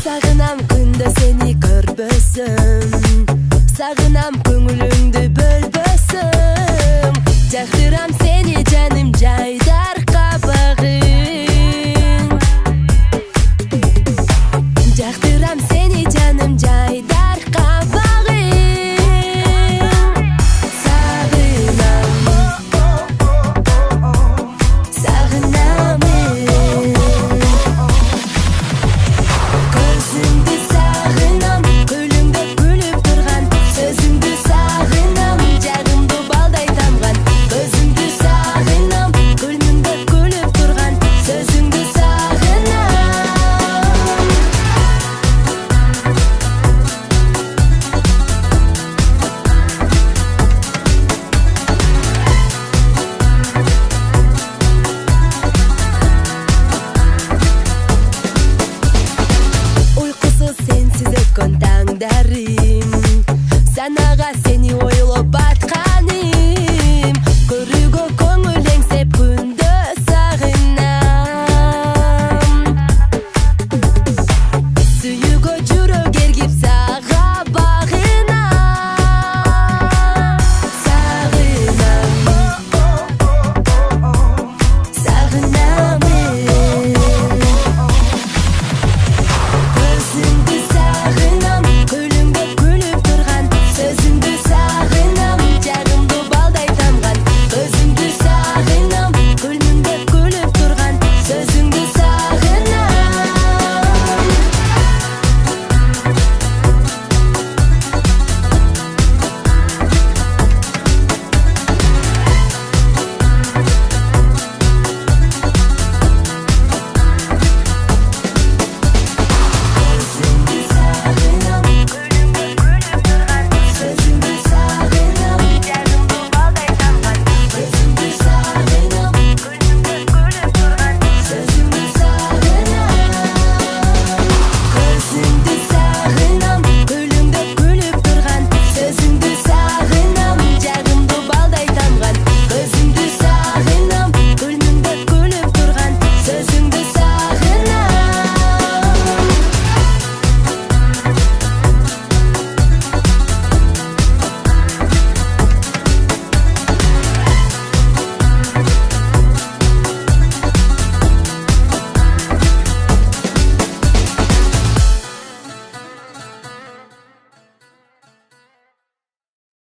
Сагынам күндө сени көрбөсөм, сагынам көңүлүңдү бөлбөсөм. Жактырам сени жаным жайдар кабагың. Жактырам сени жаным жайдар кабагың. Сагынам, сагынам көзүңдү сагынам, көлүңдө күлүп турган сөзүңдү сагынам, жагымды балдай тамган көзүңдү сагынам, көлүңдө күлүп турган сөзүңдү сагынам. Уйкусуз сенсиз өткөн таңдарым, санага сени ойлоп